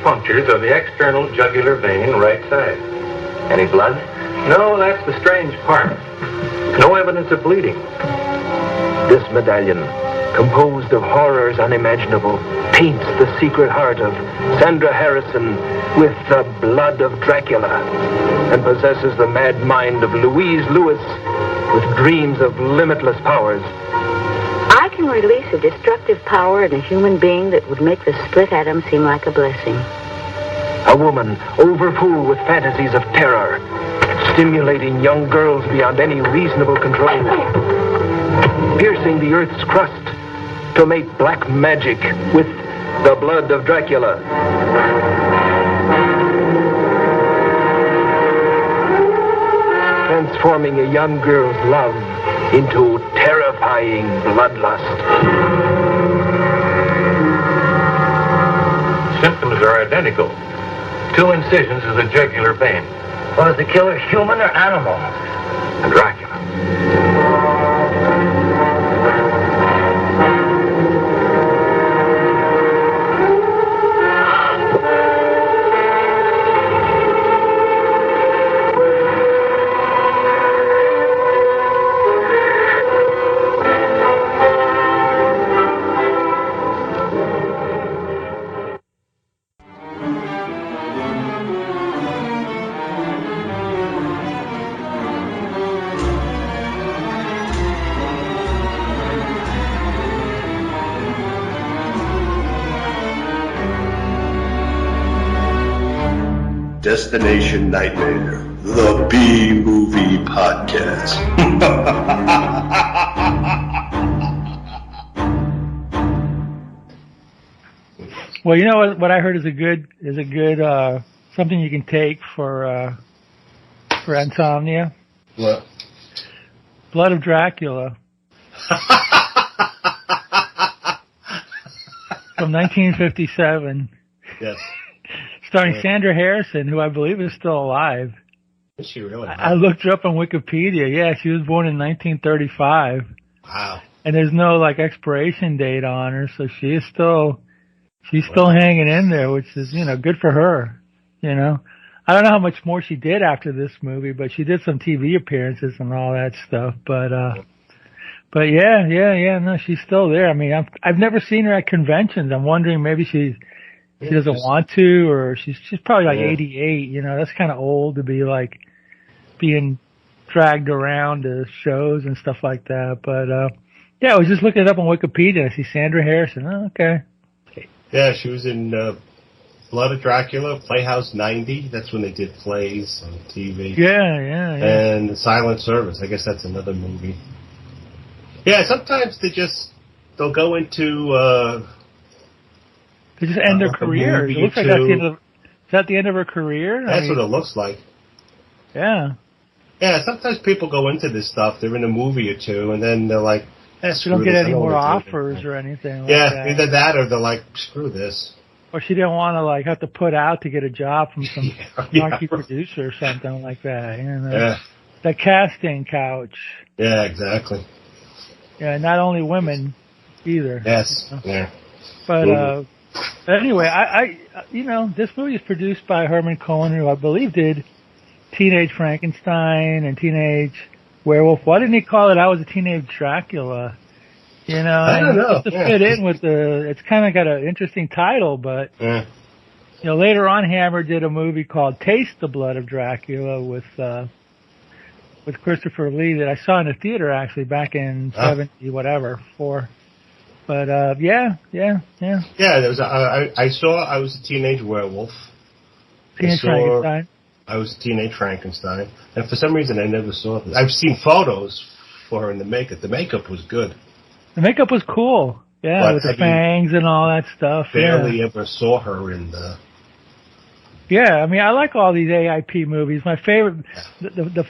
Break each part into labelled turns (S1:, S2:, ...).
S1: punctures of the external jugular vein, right side. Any blood? No, that's the strange part. No evidence of bleeding.
S2: This medallion, composed of horrors unimaginable, paints the secret heart of Sandra Harrison with the blood of Dracula, and possesses the mad mind of Louise Lewis with dreams of limitless powers.
S3: I can release a destructive power in a human being that would make the split atom seem like a blessing.
S2: A woman overfull with fantasies of terror, stimulating young girls beyond any reasonable control, piercing the earth's crust to make black magic with the blood of Dracula. Transforming a young girl's love into terrifying bloodlust.
S1: Symptoms are identical. 2 incisions of the jugular vein.
S4: Was the killer human or animal?
S1: A Dracula.
S5: Destination Nightmare, the B-Movie Podcast.
S6: Well, you know what I heard is a good something you can take for insomnia.
S5: What?
S6: Blood of Dracula. From 1957.
S5: Yes.
S6: Starring Sandra Harrison, who I believe is still alive.
S5: Is she really?
S6: I looked her up on Wikipedia. Yeah, she was born in 1935.
S5: Wow.
S6: And there's no expiration date on her, so she's still hanging in there, which is, good for her. I don't know how much more she did after this movie, but she did some TV appearances and all that stuff. But yeah, no, she's still there. I mean, I've never seen her at conventions. I'm wondering maybe she doesn't want to, or she's probably 88, that's kind of old to be being dragged around to shows and stuff like that. But, yeah, I was just looking it up on Wikipedia. I see Sandra Harrison. Oh, okay.
S5: Yeah, she was in Blood of Dracula, Playhouse 90. That's when they did plays on TV.
S6: Yeah.
S5: And Silent Service. I guess that's another movie. Yeah, sometimes they'll go into...
S6: They just end their career. It looks like that's the end is that the end of her career?
S5: That's what it looks like.
S6: Yeah.
S5: Yeah, sometimes people go into this stuff. They're in a movie or two, and then they're like,
S6: she don't get any more offers or anything like that.
S5: Either that or they're like, screw this.
S6: Or she didn't want to, have to put out to get a job from some snarky producer or something like that.
S5: Yeah.
S6: The casting couch.
S5: Yeah, exactly.
S6: Yeah, not only women either.
S5: Yes, yeah.
S6: But, anyway, I this movie is produced by Herman Cohen, who I believe did Teenage Frankenstein and Teenage Werewolf. Why didn't he call it I Was a Teenage Dracula?
S5: I don't know.
S6: To fit in with it's kind of got an interesting title, but, later on Hammer did a movie called Taste the Blood of Dracula with Christopher Lee that I saw in the theater actually back in 4. But, yeah.
S5: Yeah, there was I was a teenage werewolf.
S6: Teenage Frankenstein.
S5: I was a teenage Frankenstein. And for some reason I never saw it. I've seen photos for her in the makeup. The makeup was good.
S6: The makeup was cool. Yeah, but with the fangs and all that stuff.
S5: Barely ever saw her in the...
S6: Yeah, I mean, I like all these AIP movies. My favorite,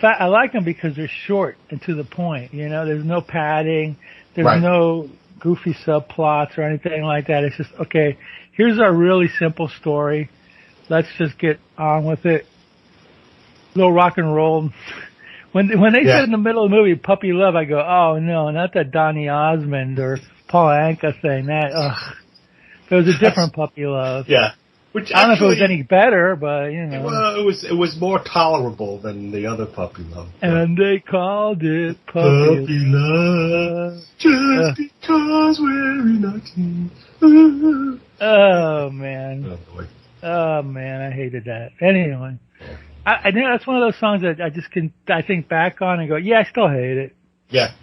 S6: I like them because they're short and to the point. There's no padding. There's no goofy subplots or anything like that. It's just, okay, here's our really simple story. Let's just get on with it. Little rock and roll. When they said in the middle of the movie, Puppy Love, I go, oh no, not that Donny Osmond or Paul Anka thing. That, ugh. It was a different Puppy Love.
S5: Yeah. Which
S6: I don't know if it was any better, but
S5: Well, it was more tolerable than the other Puppy Love.
S6: And they called it Puppy
S5: Love, just because we're in a team.
S6: Oh man.
S5: Oh boy.
S6: Oh man, I hated that. Anyway, I think that's one of those songs that I think back on and go, yeah, I still hate it.
S5: Yeah.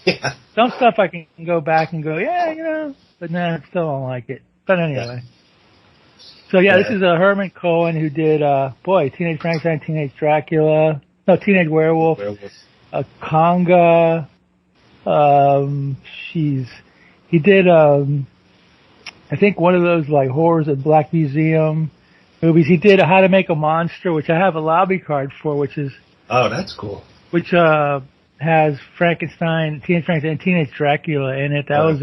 S5: Yeah.
S6: Some stuff I can go back and go, yeah, but nah, I still don't like it. But anyway. Yeah. So this is a Herman Cohen who did, Teenage Frankenstein, Teenage Dracula, Teenage Werewolf, Conga. He did, I think one of those like Horrors at Black Museum movies. He did How to Make a Monster, which I have a lobby card for, which is.
S5: Oh, that's cool.
S6: Which, has Frankenstein, Teenage Frankenstein, and Teenage Dracula in it. That was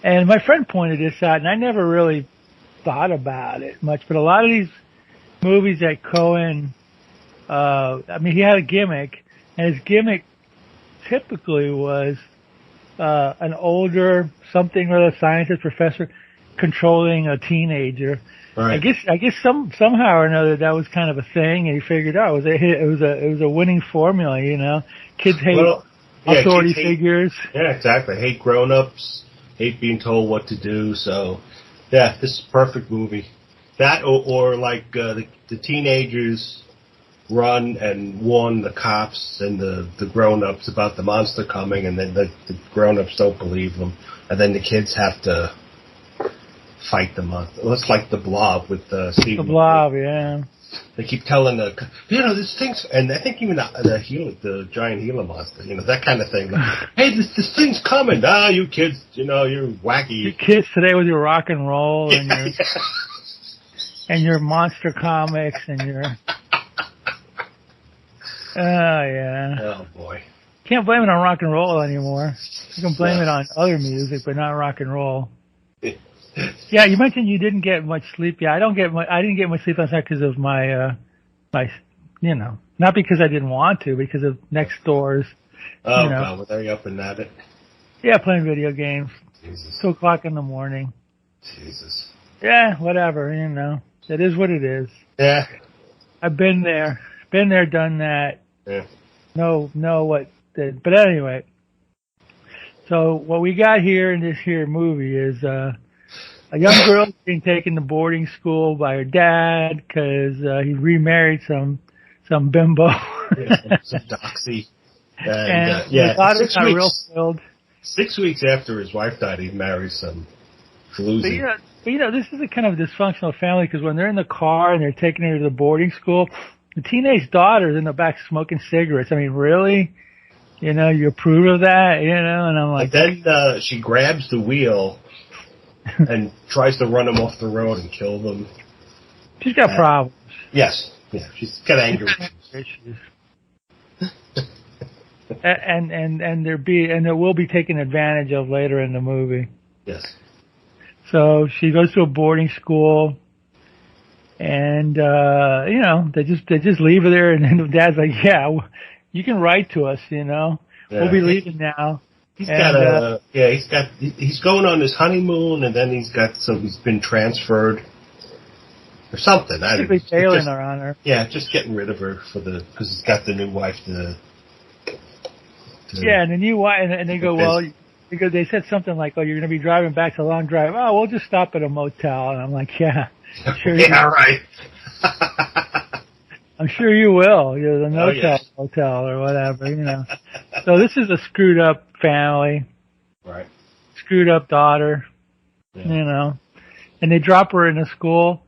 S6: and my friend pointed this out, and I never really thought about it much, but a lot of these movies that Cohen, he had a gimmick, and his gimmick typically was an older something or other scientist professor controlling a teenager. Right. I guess somehow or another that was kind of a thing, and he figured out it was a winning formula, Kids hate authority figures.
S5: Yeah, exactly. Hate grown-ups, hate being told what to do. So, yeah, this is a perfect movie. That or like the teenagers run and warn the cops and the grown-ups about the monster coming, and then the grown-ups don't believe them, and then the kids have to fight the monster. It's like the Blob with Stephen.
S6: The Blob, yeah.
S5: They keep telling this thing's, and I think even the giant Gila monster, that kind of thing. Like, hey, this thing's coming. You kids, you're wacky.
S6: You kids today with your rock and roll and your and your monster comics and your. Oh yeah.
S5: Oh boy.
S6: Can't blame it on rock and roll anymore. You can blame it on other music, but not rock and roll. Yeah, you mentioned you didn't get much sleep. Yeah, I didn't get much sleep last night because of my not because I didn't want to, because of next doors.
S5: Oh, God, were they up and at it?
S6: Yeah, playing video games.
S5: Jesus.
S6: 2:00 in the morning.
S5: Jesus.
S6: Yeah, whatever, It is what it is.
S5: Yeah.
S6: I've been there. Been there, done that.
S5: Yeah.
S6: But anyway. So what we got here in this here movie is, a young girl being taken to boarding school by her dad because he remarried some bimbo.
S5: Some doxy.
S6: And his daughter got real filled.
S5: 6 weeks after his wife died, he married some floozy.
S6: But this is a kind of dysfunctional family because when they're in the car and they're taking her to the boarding school, the teenage daughter's in the back smoking cigarettes. I mean, really? You approve of that? And I'm like...
S5: And then she grabs the wheel and tries to run him off the road and kill them.
S6: She's got problems.
S5: Yes. Yeah, she's got anger
S6: issues. and there will be taken advantage of later in the movie.
S5: Yes.
S6: So she goes to a boarding school, and they just leave her there, and then the dad's like, "Yeah, you can write to us, We'll be leaving now."
S5: He's going on his honeymoon, and then he's been transferred or something. I don't know.
S6: Tailing her on her.
S5: Yeah, just getting rid of her because he's got the new wife to
S6: yeah, and the new wife, and they go, well, because they said something like, "Oh, you're going to be driving back to a long drive." "Oh, we'll just stop at a motel," and I'm like, "Yeah, sure."
S5: Yeah, right.
S6: I'm sure you will. The motel or whatever, So this is a screwed up family.
S5: Right.
S6: Screwed up daughter. Yeah. And they drop her in a school,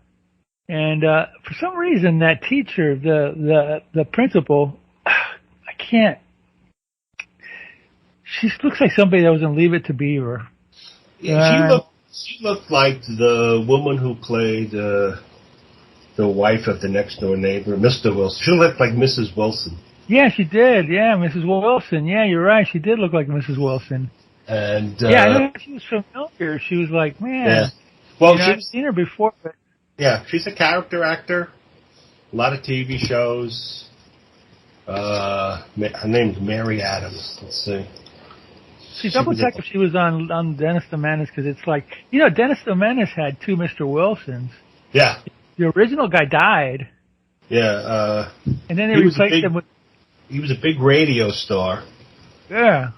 S6: and for some reason that teacher, the principal, I can't. She looks like somebody that was in Leave It to Beaver.
S5: Yeah, she looked like the woman who played the wife of the next door neighbor, Mr. Wilson. She looked like Mrs. Wilson.
S6: Yeah, she did. Yeah, Mrs. Wilson. Yeah, you're right. She did look like Mrs. Wilson.
S5: And
S6: I know she was familiar. She was like, man.
S5: Yeah. Well,
S6: I've seen her before, but
S5: yeah, she's a character actor. A lot of TV shows. Her name's Mary Adams. Let's see.
S6: Double check if she was on Dennis the Menace, because it's like, Dennis the Menace had 2 Mr. Wilsons.
S5: Yeah.
S6: The original guy died.
S5: Yeah.
S6: And then they replaced him with...
S5: He was a big radio star.
S6: Yeah.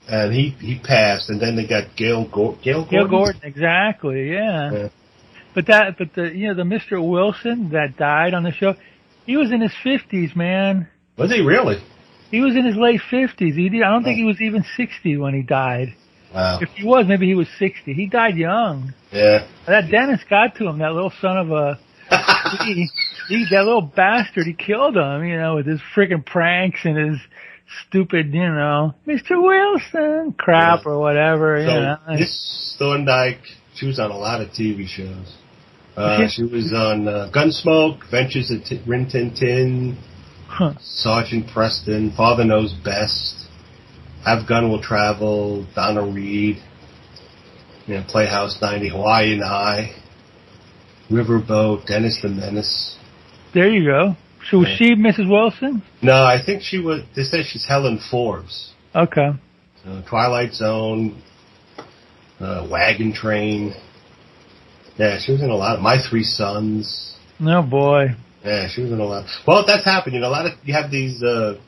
S5: And he passed, and then they got Gail Gordon.
S6: Gail Gordon, exactly, yeah. But the Mr. Wilson that died on the show, he was in his 50s, man.
S5: Was he really?
S6: He was in his late 50s. I don't think he was even 60 when he died.
S5: Wow.
S6: If he was, maybe he was 60. He died young.
S5: Yeah.
S6: That Dennis got to him, that little son of a... that little bastard, he killed him, with his freaking pranks and his stupid, Mr. Wilson crap or whatever,
S5: This Thorndike, she was on a lot of TV shows. She was on Gunsmoke, Adventures of Rin Tin Tin, Sergeant Preston, Father Knows Best, Have Gun Will Travel, Donna Reed, Playhouse 90, Hawaii and I, Riverboat, Dennis the Menace.
S6: There you go. So was she Mrs. Wilson?
S5: No, I think she was. They say she's Helen Forbes.
S6: Okay.
S5: Twilight Zone, Wagon Train. Yeah, she was in a lot. My Three Sons.
S6: Oh boy.
S5: Yeah, she was in a lot. Well, that's happened. You have these sort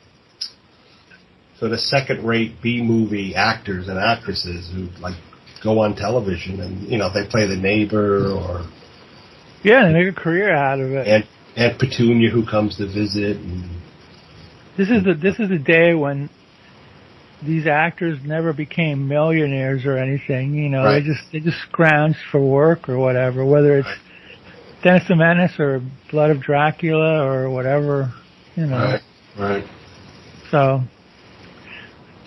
S5: of second-rate B-movie actors and actresses who go on television and they play the neighbor or.
S6: Yeah, they make a career out of it.
S5: And Aunt Petunia who comes to visit. And,
S6: this is the day when these actors never became millionaires or anything.
S5: Right.
S6: They just scrounged for work or whatever, whether it's Dennis the Menace or Blood of Dracula or whatever.
S5: Right.
S6: So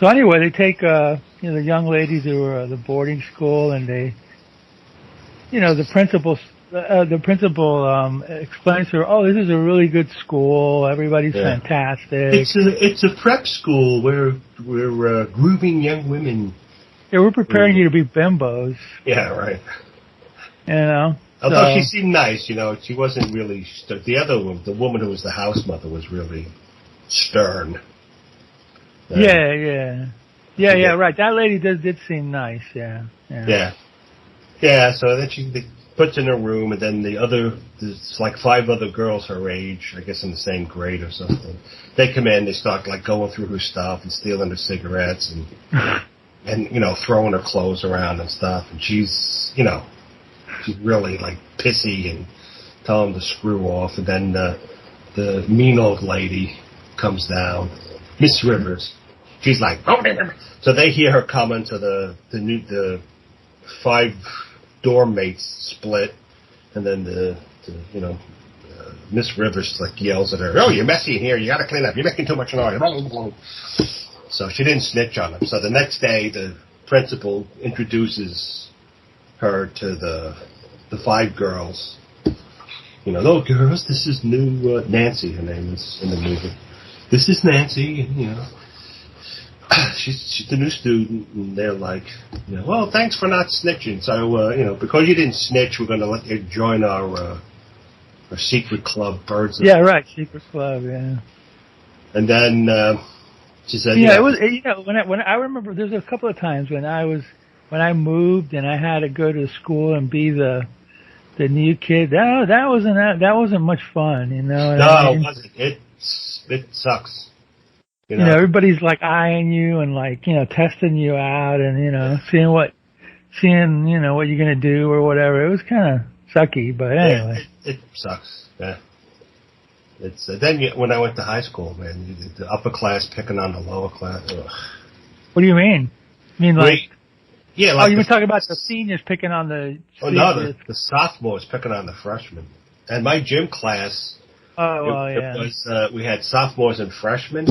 S6: anyway, they take the young lady to the boarding school, and they, the principal explains to her, "Oh, this is a really good school. Everybody's fantastic.
S5: It's a prep school where we're grooming young women.
S6: Yeah, we're preparing you to be bimbos."
S5: Yeah, right.
S6: So,
S5: Although she seemed nice, she wasn't really. The other one, the woman who was the house mother, was really stern.
S6: Yeah, right. That lady did seem nice. Yeah.
S5: So then she puts in her room, and then there's like 5 other girls her age, I guess in the same grade or something. They come in, they start going through her stuff and stealing her cigarettes and throwing her clothes around and stuff. And she's really pissy and telling them to screw off. And then the mean old lady comes down, Miss Rivers. She's like, oh, so they hear her coming, so the 5 dorm mates split, and then Miss Rivers yells at her, "Oh, you're messy in here. You got to clean up. You're making too much noise." So she didn't snitch on him. So the next day, the principal introduces her to the 5 girls. "Oh, girls, this is new Nancy." Her name is in the movie. "This is Nancy," and she's the new student, and they're like, "Well, thanks for not snitching. So, because you didn't snitch, we're going to let you join our secret club, Birds."
S6: Yeah, right, secret club. Yeah.
S5: And then she said,
S6: "Yeah, it was. When I remember, there's a couple of times when I moved and I had to go to school and be the new kid. That wasn't much fun,
S5: No, it wasn't. It sucks.
S6: Everybody's eyeing you and testing you out and seeing what you're gonna do or whatever. It was kind of sucky, but anyway.
S5: Yeah, it sucks. Yeah. It's then when I went to high school, man, the upper class picking on the lower class. Ugh.
S6: What do you mean?
S5: Yeah.
S6: You were talking about the seniors picking on the.
S5: Oh no, the sophomores picking on the freshmen. And my gym class. It was we had sophomores and freshmen.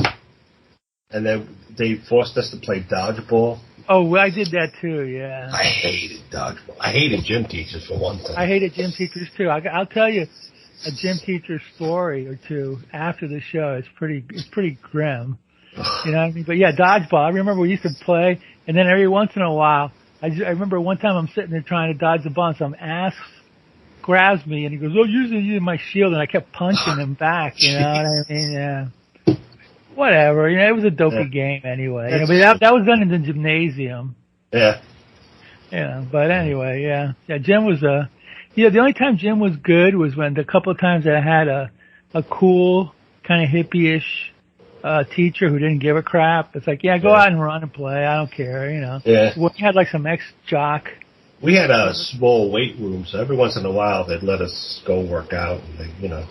S5: And then they forced us to play dodgeball.
S6: Oh, I did that too, yeah.
S5: I hated dodgeball. I hated gym teachers for one thing.
S6: I hated gym teachers too. I'll tell you a gym teacher story or two after the show. It's pretty grim. You know what I mean? But yeah, dodgeball. I remember we used to play, and then every once in a while, I remember one time I'm sitting there trying to dodge the ball, and some ass grabs me, and he goes, "Oh, you're using my shield," and I kept punching him back. You know what I mean? Yeah. whatever. You know, it was a dopey game anyway. You know, but that was done in the gymnasium.
S5: Yeah.
S6: Yeah, but anyway, yeah. Jim was the only time Jim was good was when the couple of times that I had a cool, kind of hippie-ish teacher who didn't give a crap. It's like, go out and run and play. I don't care, you know.
S5: Yeah.
S6: We had like some ex-jock.
S5: We had a small weight room, so every once in a while they'd let us go work out, and they, you know.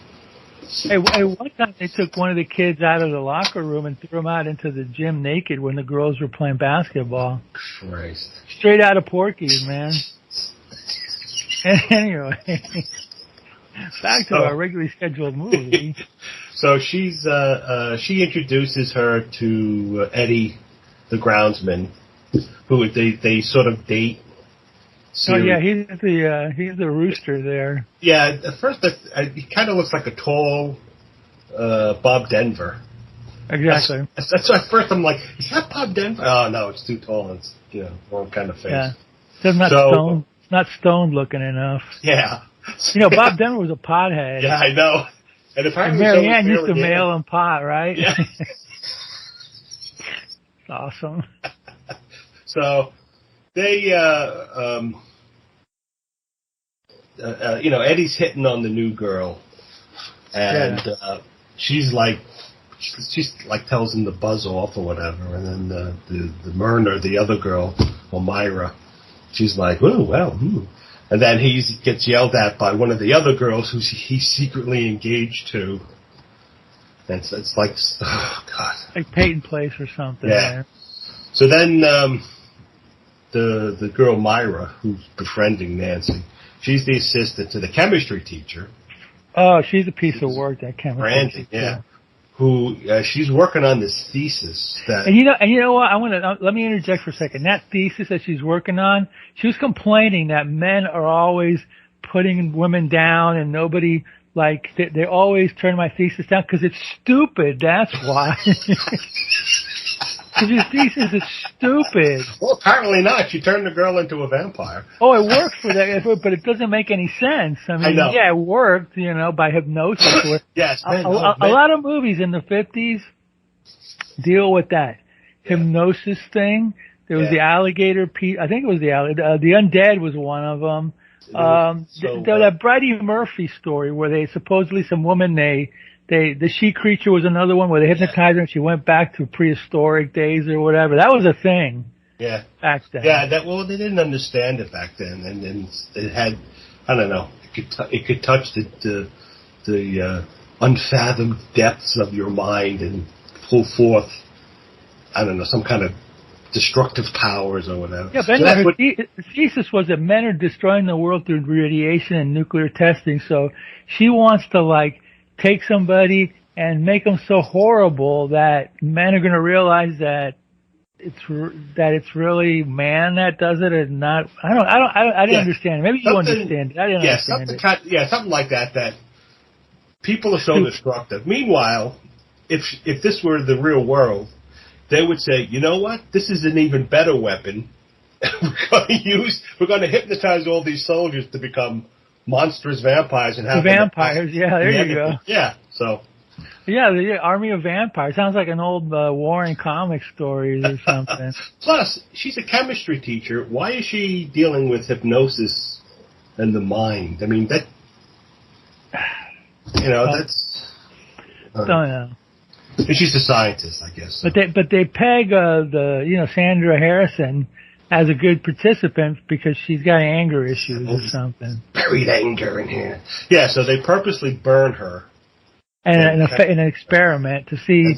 S6: Hey, one time they took one of the kids out of the locker room and threw him out into the gym naked when the girls were playing basketball.
S5: Christ.
S6: Straight out of Porky's, man. Anyway, back to our regularly scheduled movie.
S5: So she introduces her to Eddie, the groundsman, who they sort of date.
S6: Oh yeah, he's the rooster there.
S5: Yeah, at first he kind of looks like a tall Bob Denver.
S6: Exactly.
S5: That's why at first I'm like, is that Bob Denver? Oh no, it's too tall. It's wrong kind of face.
S6: Yeah, it's not stoned looking enough.
S5: Yeah.
S6: You know, Bob Denver was a pothead.
S5: Yeah, I know. And apparently
S6: Marianne used to mail him pot, right?
S5: Yeah.
S6: Awesome.
S5: So they, Eddie's hitting on the new girl, and she's like tells him to buzz off or whatever, and then the Myrna, the other girl, Myra, she's like, oh well, and then he gets yelled at by one of the other girls who he's secretly engaged to. And it's like, oh god,
S6: like Peyton Place or something.
S5: Yeah.
S6: There.
S5: So then the girl Myra, who's befriending Nancy, she's the assistant to the chemistry teacher.
S6: Oh, she's a piece of work, that chemistry teacher.
S5: Yeah. Who she's working on this thesis that.
S6: And you know what? Let me interject for a second. That thesis that she's working on, she was complaining that men are always putting women down, and nobody they always turn my thesis down because it's stupid. That's why. Because your thesis is stupid.
S5: Well, apparently not. She turned the girl into a vampire.
S6: Oh, it worked for that, but it doesn't make any sense. I mean, yeah, it worked, by hypnosis.
S5: Yes.
S6: A lot of movies in the 50s deal with that hypnosis thing. There was the alligator piece. I think it was the undead was one of them. That Brady Murphy story where they supposedly some woman the she creature was another one where they hypnotized her and she went back to prehistoric days or whatever. That was a thing.
S5: Yeah.
S6: Back then.
S5: Yeah. They didn't understand it back then, and then it had, I don't know, it could touch the unfathomed depths of your mind and pull forth, I don't know, some kind of destructive powers or whatever.
S6: Yeah, but anyway, her thesis was that men are destroying the world through radiation and nuclear testing, so she wants to take somebody and make them so horrible that men are going to realize that it's really man that does it and not. I didn't understand. Maybe you understand it. I didn't understand it.
S5: Something like that. That people are so destructive. Meanwhile, if this were the real world, they would say, you know what? This is an even better weapon. We're going to hypnotize all these soldiers to become monstrous vampires and have
S6: vampires. Yeah, there you go.
S5: Yeah, so.
S6: Yeah, the Army of Vampires sounds like an old Warren comic stories or something.
S5: Plus, she's a chemistry teacher. Why is she dealing with hypnosis and the mind? I mean, that's.
S6: Don't know.
S5: She's a scientist, I guess. So.
S6: But they peg Sandra Harrison as a good participant because she's got anger issues or something.
S5: Buried anger in here. Yeah, so they purposely burn her.
S6: And in an experiment to see.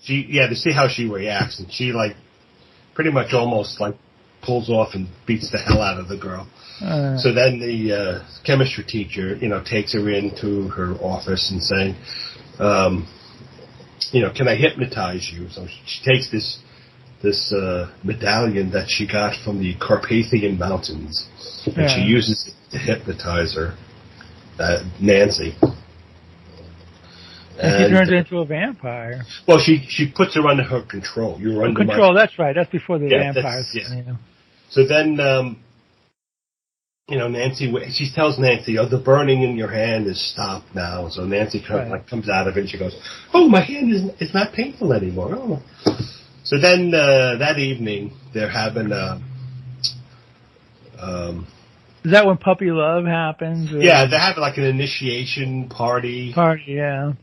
S5: To see how she reacts. And she, pretty much almost, pulls off and beats the hell out of the girl. So then the chemistry teacher, takes her into her office and saying, can I hypnotize you? So she takes this medallion that she got from the Carpathian Mountains, and she uses it to hypnotize her, Nancy.
S6: And she turns into a vampire.
S5: Well, she puts her under her control. You're under
S6: control. That's right. That's before the vampires.
S5: Yeah. So then Nancy, she tells Nancy, the burning in your hand is stopped now. So Nancy comes out of it and she goes, oh, my hand is not painful anymore. Oh. So then that evening, they're having
S6: is that when puppy love happens? Or?
S5: Yeah, they have like an initiation party.
S6: Yeah.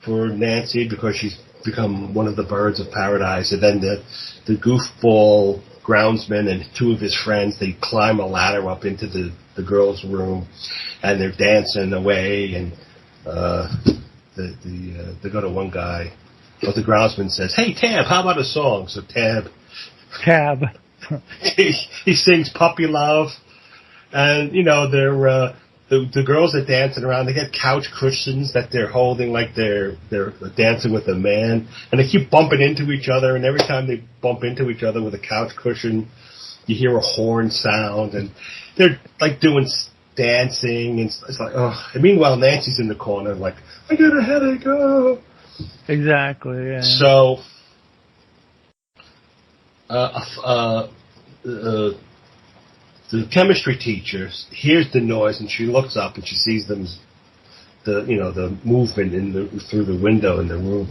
S5: For Nancy because she's become one of the birds of paradise. And then the goofball groundsman and two of his friends, they climb a ladder up into the girls' room and they're dancing away. And they go to one guy. But the groundsman says, hey, Tab, how about a song? So Tab. he sings Puppy Love. And, they're, the girls are dancing around. They get couch cushions that they're holding like they're dancing with a man. And they keep bumping into each other. And every time they bump into each other with a couch cushion, you hear a horn sound. And they're, like, doing dancing. And it's like, oh. And meanwhile, Nancy's in the corner like, I got a headache, oh.
S6: Exactly, yeah.
S5: So, the chemistry teacher hears the noise and she looks up and she sees the movement through the window in the room.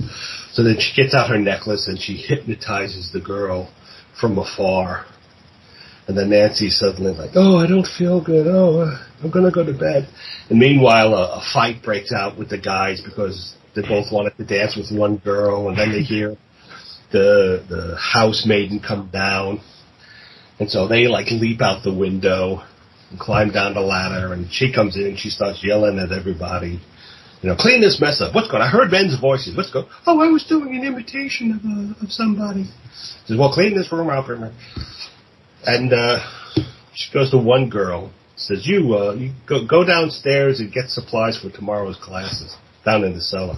S5: So then she gets out her necklace and she hypnotizes the girl from afar. And then Nancy's suddenly like, oh, I don't feel good. Oh, I'm going to go to bed. And meanwhile, a fight breaks out with the guys because they both wanted to dance with one girl. And then they hear the housemaiden come down. And so they, leap out the window and climb down the ladder, and she comes in and she starts yelling at everybody, clean this mess up. What's going on? I heard men's voices. What's going on? Oh, I was doing an imitation of somebody. She says, well, clean this room out for me. And she goes to one girl, says, you go downstairs and get supplies for tomorrow's classes down in the cellar.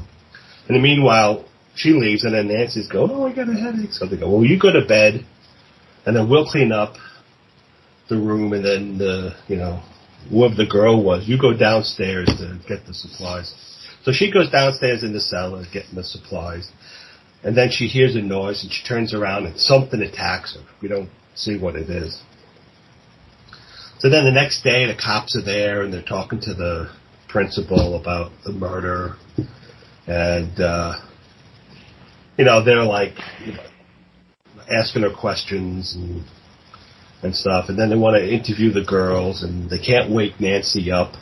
S5: And meanwhile, she leaves, and then Nancy's going, oh, I got a headache. So they go, well, you go to bed. And then we'll clean up the room, and then, whoever the girl was, you go downstairs to get the supplies. So she goes downstairs in the cellar getting the supplies. And then she hears a noise, and she turns around, and something attacks her. We don't see what it is. So then the next day, the cops are there, and they're talking to the principal about the murder. And, they're like... asking her questions and stuff, and then they want to interview the girls, and they can't wake Nancy up.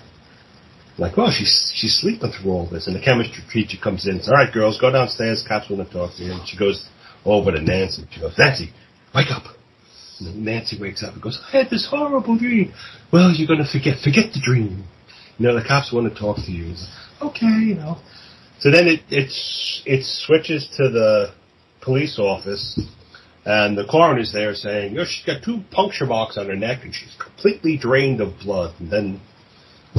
S5: Like, oh, she's sleeping through all this, and the chemistry teacher comes in and says, all right, girls, go downstairs, cops want to talk to you. And she goes over to Nancy. She goes, Nancy, wake up. And then Nancy wakes up and goes, I had this horrible dream. Well, you're going to forget the dream. The cops want to talk to you. Like, okay, So then it switches to the police office. And the coroner's there saying, she's got 2 puncture marks on her neck and she's completely drained of blood. And then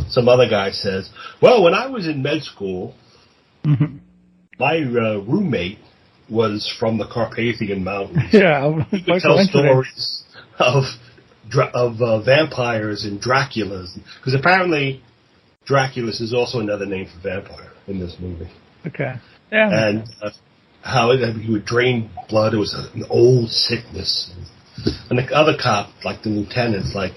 S5: some other guy says, well, when I was in med school, my roommate was from the Carpathian Mountains.
S6: Yeah.
S5: He could tell stories of vampires and Draculas. Because apparently Draculus is also another name for vampire in this movie.
S6: Okay. Yeah.
S5: And... how he would drain blood. It was an old sickness. And the other cop, like the lieutenant's like,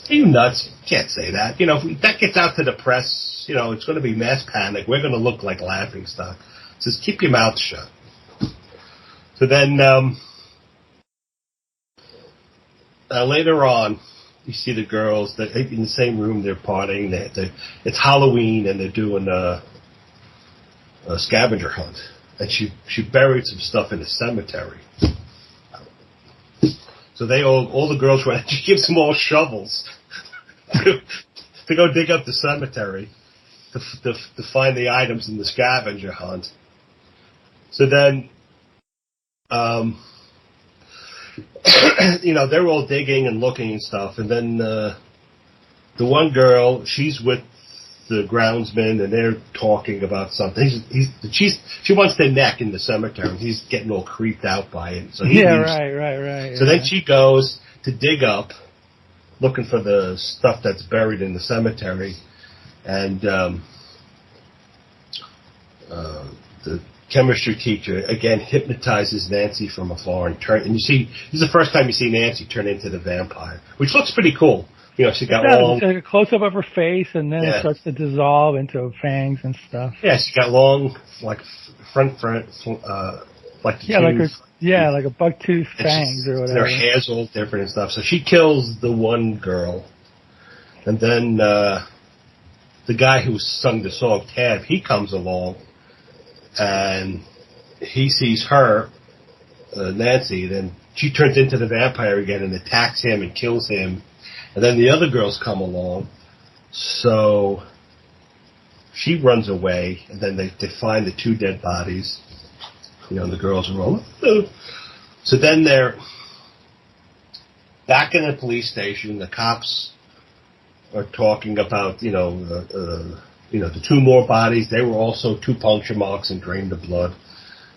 S5: are you nuts? You can't say that. If that gets out to the press, it's going to be mass panic. We're going to look like laughingstock. Says, keep your mouth shut. So then, later on, you see the girls that in the same room. They're partying. It's Halloween, and they're doing a scavenger hunt. And she buried some stuff in the cemetery. So all the girls went, she gives them all shovels to go dig up the cemetery to find the items in the scavenger hunt. So then, they're all digging and looking and stuff. And then the one girl, she's with the groundsman, and they're talking about something. She wants their neck in the cemetery, and he's getting all creeped out by it. So
S6: right.
S5: So then she goes to dig up, looking for the stuff that's buried in the cemetery, and the chemistry teacher again hypnotizes Nancy from afar and you see this is the first time you see Nancy turn into the vampire, which looks pretty cool. She got long.
S6: It's like a close up of her face, and then it starts to dissolve into fangs and stuff.
S5: Yeah, she got long, like front, like the
S6: like a buck-tooth fangs or whatever.
S5: Her hair's all different and stuff. So she kills the one girl, and then the guy who sung the song, Tab, he comes along, and he sees her, Nancy, then she turns into the vampire again and attacks him and kills him. And then the other girls come along, so she runs away, and then they find the 2 dead bodies. And the girls are all... So then they're back in the police station. The cops are talking about, the 2 more bodies. They were also 2 puncture marks and drained of blood.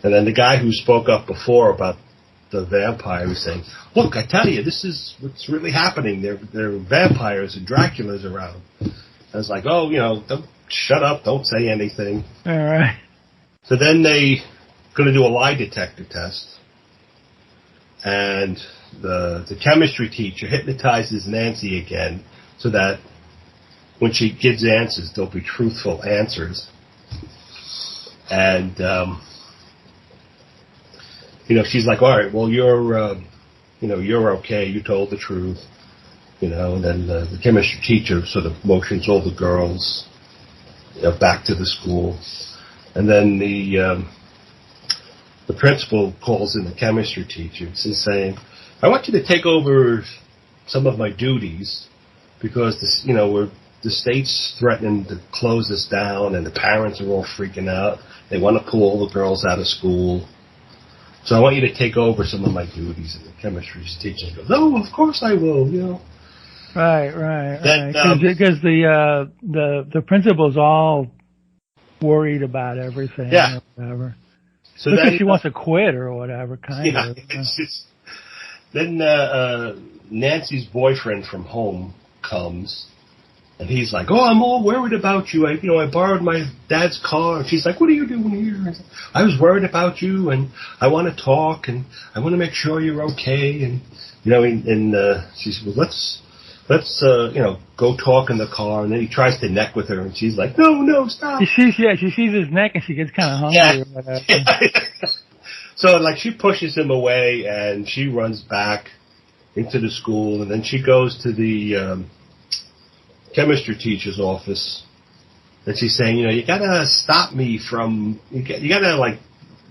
S5: And then the guy who spoke up before about the vampire was saying, look, I tell you, this is what's really happening. There are vampires and Draculas around. I was like, don't shut up, don't say anything.
S6: All right.
S5: So then they going to do a lie detector test. And the chemistry teacher hypnotizes Nancy again so that when she gives answers, they'll be truthful answers. And, she's like, all right, well, you're okay. You told the truth. And then the chemistry teacher sort of motions all the girls, back to the school. And then the principal calls in the chemistry teacher and is saying, I want you to take over some of my duties because this, the state's threatening to close us down and the parents are all freaking out. They want to pull all the girls out of school. So I want you to take over some of my duties. And the chemistry teacher goes, oh, of course I will,
S6: Right. Because the principal's all worried about everything.
S5: Yeah.
S6: Or whatever.
S5: So
S6: Looks
S5: then,
S6: like she wants to quit or whatever, kind of.
S5: It's just, then Nancy's boyfriend from home comes, and he's like, oh, I'm all worried about you. I borrowed my dad's car. And she's like, what are you doing here? I was worried about you, and I want to talk, and I want to make sure you're okay. And, she said, well, let's go talk in the car. And then he tries to neck with her, and she's like, no, stop.
S6: She sees his neck, and she gets kind of hungry or whatever.
S5: Yeah. So, she pushes him away, and she runs back into the school, and then she goes to the chemistry teacher's office, and she's saying, you gotta stop me from, you gotta,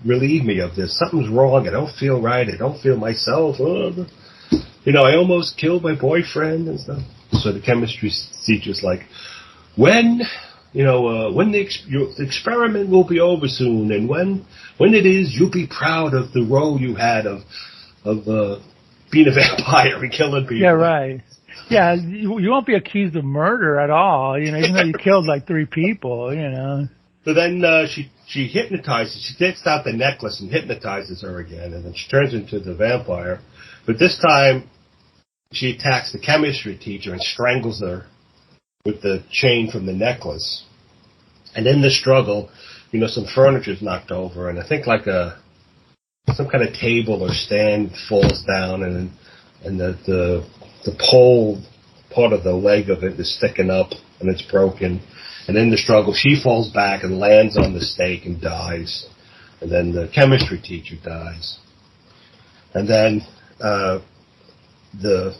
S5: relieve me of this. Something's wrong. I don't feel right. I don't feel myself. I almost killed my boyfriend and stuff. So the chemistry teacher's like, when the experiment will be over soon, and when it is, you'll be proud of the role you had of being a vampire and killing people. Yeah,
S6: right. Yeah, you won't be accused of murder at all, even though you killed 3 people,
S5: So then she hypnotizes, she takes out the necklace and hypnotizes her again, and then she turns into the vampire. But this time, she attacks the chemistry teacher and strangles her with the chain from the necklace. And in the struggle, some furniture's knocked over, and I think some kind of table or stand falls down, and the pole part of the leg of it is sticking up, and it's broken. And in the struggle, she falls back and lands on the stake and dies. And then the chemistry teacher dies. And then the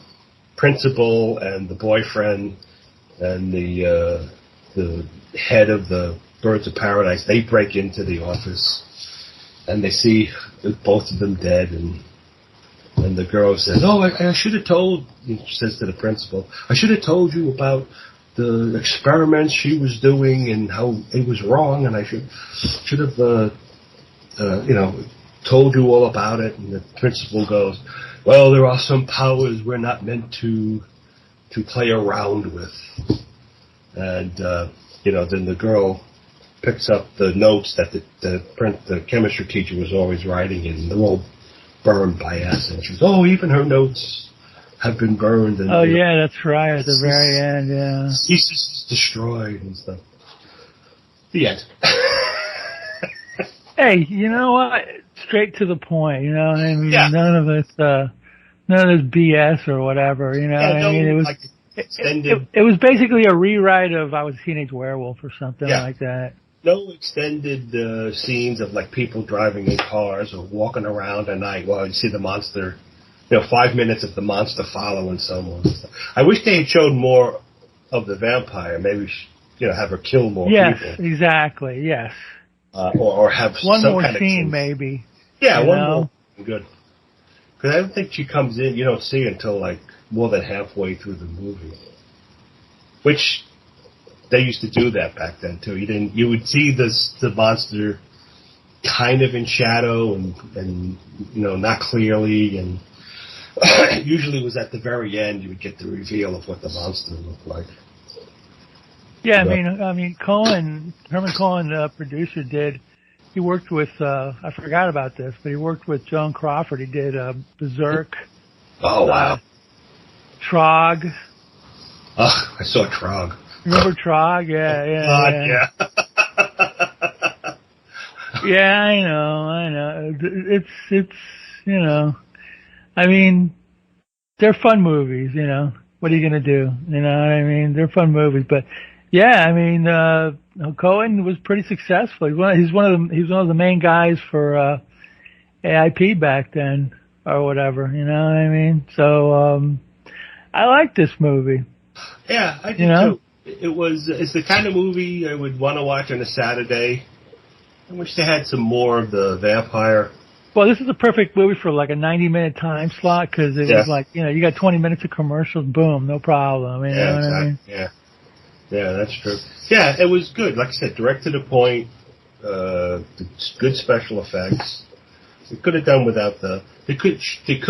S5: principal and the boyfriend and the head of the Birds of Paradise, they break into the office, and they see both of them dead, and the girl says, oh, I should have told, she says to the principal, I should have told you about the experiments she was doing and how it was wrong, and I should have, told you all about it. And the principal goes, well, there are some powers we're not meant to play around with. And, then the girl picks up the notes that the chemistry teacher was always writing in, and they're all burned by acid. She goes, oh, even her notes have been burned. And,
S6: yeah, that's right, at the very end, yeah.
S5: He's destroyed and stuff. The end.
S6: Hey, you know what? Straight to the point, I mean,
S5: yeah.
S6: none of this BS or whatever,
S5: It extended.
S6: It was basically a rewrite of I Was a Teenage Werewolf or something like that.
S5: No extended scenes of like people driving in cars or walking around at night while you see the monster. 5 minutes of the monster following someone. I wish they had shown more of the vampire. Maybe have her kill more people.
S6: Yes, exactly. Yes.
S5: Or have
S6: one
S5: some
S6: more
S5: kind
S6: scene,
S5: of
S6: maybe.
S5: Yeah, one more. Good. Because I don't think she comes in. You don't see her until like more than halfway through the movie. Which they used to do that back then too. You would see the monster kind of in shadow and not clearly, and usually it was at the very end you would get the reveal of what the monster looked like.
S6: Yeah, I mean, Cohen, Herman Cohen, the producer, he worked with, I forgot about this, but he worked with Joan Crawford. He did Berserk.
S5: Oh, wow.
S6: Trog.
S5: Oh, I saw Trog.
S6: Remember Trog? Yeah. Yeah, I know. It's, I mean, they're fun movies, What are you going to do? You know what I mean? They're fun movies, but yeah, I mean, Cohen was pretty successful. He's one of the main guys for AIP back then or whatever. You know what I mean? So I like this movie.
S5: Yeah, I do too. It's the kind of movie I would want to watch on a Saturday. I wish they had some more of the vampire.
S6: Well, this is a perfect movie for like a 90-minute time slot because it was like, you got 20 minutes of commercials, boom, no problem. You know what I mean?
S5: Yeah, that's true. Yeah, it was good. Like I said, direct to the point, good special effects. They could have done without they could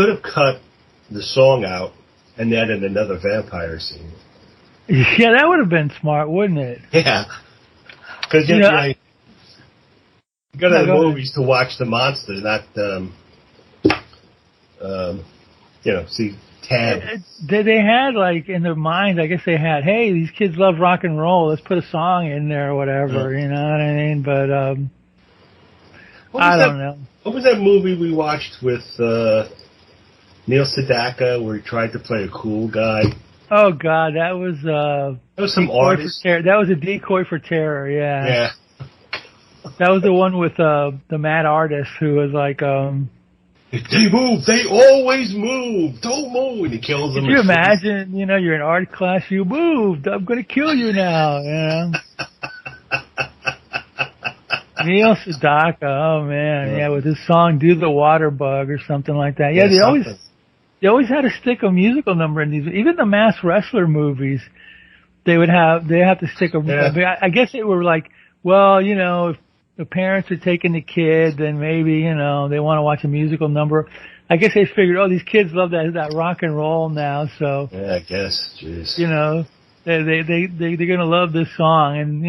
S5: have cut the song out and added another vampire scene.
S6: Yeah, that would have been smart, wouldn't it?
S5: Yeah. Because, you go to the movies to watch the monster, not, see Ted.
S6: They had, like, in their minds, I guess they had, hey, these kids love rock and roll, let's put a song in there or whatever, you know what I mean? But, I don't know.
S5: What was that movie we watched with Neil Sedaka where he tried to play a cool guy?
S6: Oh, God, that was
S5: some artist.
S6: That was a decoy for terror, yeah.
S5: Yeah.
S6: That was the one with the mad artist who was like,
S5: if they move, they always move. Don't move. And he kills them.
S6: Could you imagine, you're in art class, you moved. I'm going to kill you now, Neil Sedaka, oh man, with his song "Do the Water Bug" or something like that. Yeah, they always had to stick a musical number in these. Even the Mass Wrestler movies, they have to stick a. Yeah. I guess they were like, well, if the parents are taking the kid, then maybe they want to watch a musical number. I guess they figured, these kids love that rock and roll now, so
S5: yeah, I guess, jeez,
S6: they're gonna love this song, and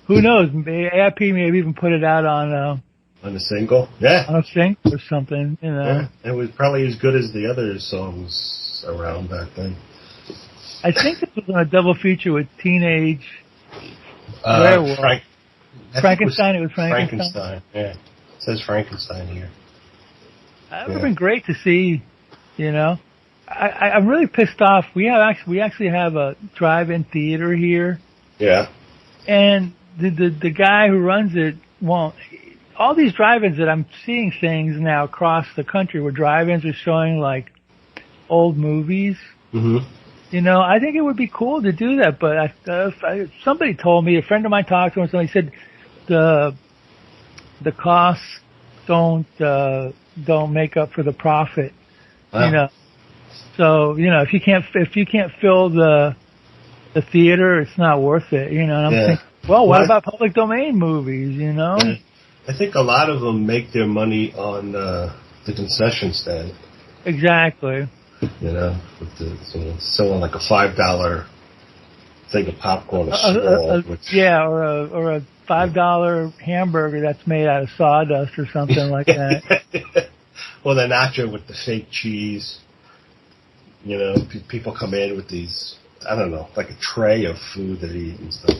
S6: who knows? AIP may have even put it out on
S5: a single, on
S6: a single or something.
S5: Yeah. It was probably as good as the other songs around back then.
S6: I think this was on a double feature with Teenage Werewolf. Frankenstein. It was Frankenstein.
S5: Yeah, it says Frankenstein here.
S6: That would have been great to see. I'm really pissed off. We actually have a drive-in theater here.
S5: Yeah.
S6: And the guy who runs it won't. All these drive-ins that I'm seeing things now across the country where drive-ins are showing like old movies.
S5: Mm-hmm.
S6: I think it would be cool to do that, but somebody told me, a friend of mine talked to him, he said the costs don't make up for the profit.
S5: Wow.
S6: So if you can't fill the theater, it's not worth it. And I'm thinking, well, what about public domain movies?
S5: I think a lot of them make their money on the concession stand.
S6: Exactly.
S5: With selling like a $5 thing of popcorn,
S6: or a $5 hamburger that's made out of sawdust or something like that.
S5: Well, the nacho with the fake cheese. People come in with these, I don't know, like a tray of food that they eat and stuff.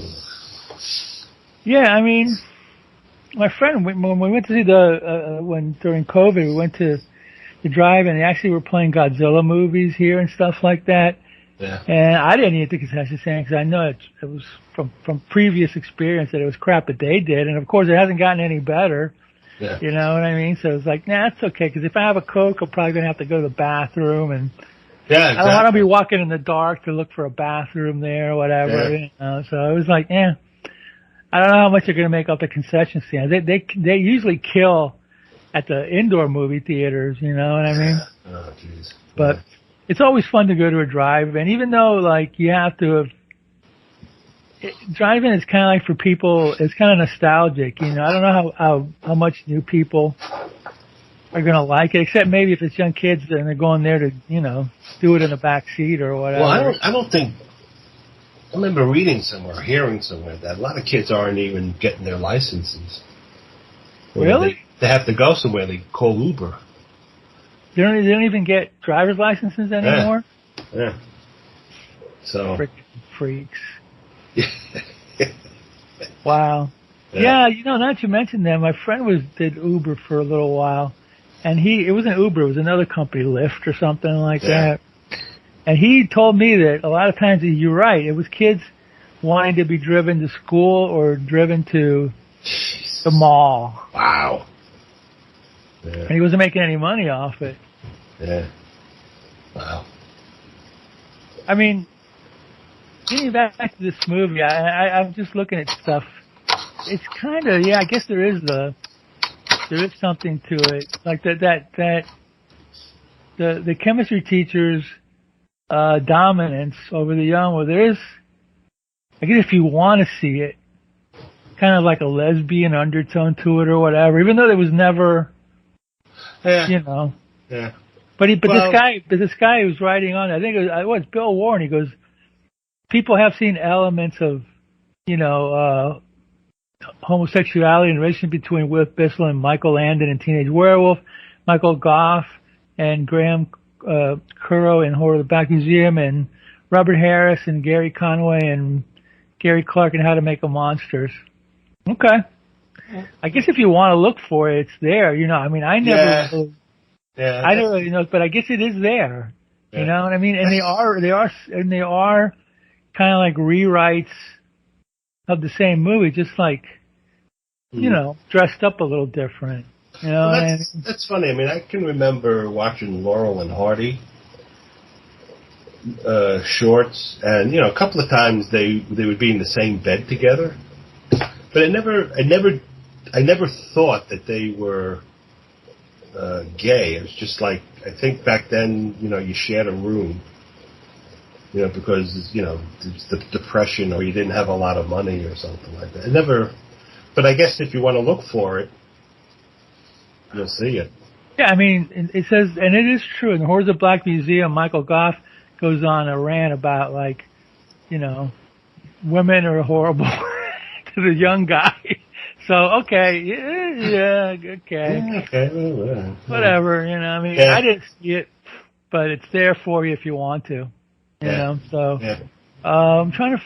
S6: Yeah, I mean, my friend, when we went to see during COVID, we went to the drive-in. They actually were playing Godzilla movies here and stuff like that.
S5: Yeah.
S6: And I didn't eat the concession stand because I know it was from previous experience that it was crap that they did. And, of course, it hasn't gotten any better.
S5: Yeah.
S6: You know what I mean? So it's like, nah, it's okay. Because if I have a Coke, I'm probably going to have to go to the bathroom. And
S5: yeah, exactly.
S6: I don't want to be walking in the dark to look for a bathroom there or whatever.
S5: Yeah.
S6: You know? So it was like, I don't know how much they're going to make up the concession stand. They usually kill at the indoor movie theaters, you know what I mean?
S5: Oh, jeez.
S6: But it's always fun to go to a drive-in, even though, like, you have to have... Drive-in is kind of like for people, it's kind of nostalgic, you know. I don't know how much new people are going to like it, except maybe if it's young kids and they're going there to, you know, do it in the back seat or whatever.
S5: Well, I don't think... I remember reading somewhere, hearing somewhere that a lot of kids aren't even getting their licenses.
S6: Really?
S5: They have to go somewhere. They call Uber.
S6: They don't even get driver's licenses anymore?
S5: Yeah. So.
S6: Freaking freaks. Wow. Yeah, you know, now that you mentioned that, my friend did Uber for a little while. And it wasn't Uber, it was another company, Lyft or something like that. And he told me that a lot of times, you're right, it was kids wanting to be driven to school or driven to the mall.
S5: Wow. Yeah.
S6: And he wasn't making any money off it.
S5: Yeah. Wow.
S6: I mean, getting back to this movie, I'm just looking at stuff. It's kind of, I guess there is something to it. Like the chemistry teacher's dominance over the young. Well, there is, I guess if you want to see it, kind of like a lesbian undertone to it or whatever, even though there was never, you know.
S5: Yeah.
S6: But this guy who's writing on it, I think it was Bill Warren. He goes, people have seen elements of, you know, homosexuality and relationship between Wilf Bissell and Michael Landon in Teenage Werewolf, Michael Goff and Graham Currow in Horror of the Black Museum, and Robert Harris and Gary Conway and Gary Clark in How to Make a Monsters. Okay. I guess if you want to look for it, it's there. You know, I mean, I never really know, but I guess it is there. Yeah. You know what I mean? And they are kind of like rewrites of the same movie, just like, you know, dressed up a little different. You know,
S5: well, that's funny. I mean, I can remember watching Laurel and Hardy shorts, and you know, a couple of times they would be in the same bed together, but I never thought that they were gay. It was just like, I think back then, you know, you shared a room, you know, because, you know, the depression, or you didn't have a lot of money or something like that. But I guess if you want to look for it, you'll see it.
S6: Yeah, I mean, it says, and it is true, in the Horrors of Black Museum, Michael Goff goes on a rant about, like, you know, women are horrible to the young guy. So, okay, whatever, you know, I mean, I didn't see it, but it's there for you if you want to, you know, so, I'm trying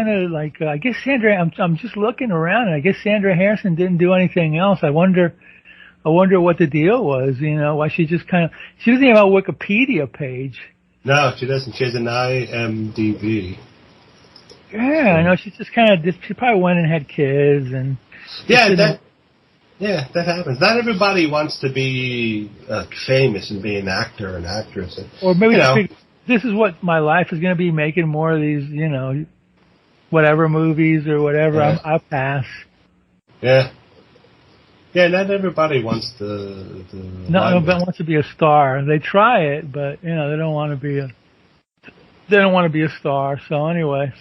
S6: to, like, I guess I'm just looking around, and I guess Sandra Harrison didn't do anything else. I wonder what the deal was, you know, why she doesn't even have a Wikipedia page.
S5: No, she doesn't. She has an IMDb.
S6: Yeah, I know, she just she probably went and had kids, and... that happens. Not everybody wants to be famous and be an actor and actress. Or maybe this is what my life is going to be, making more of these, you know, whatever movies or whatever.
S5: Yeah.
S6: I'll pass.
S5: Yeah. Yeah, not everybody wants to
S6: no, but wants to be a star. They try it, but you know, they don't want to be a star. So anyway,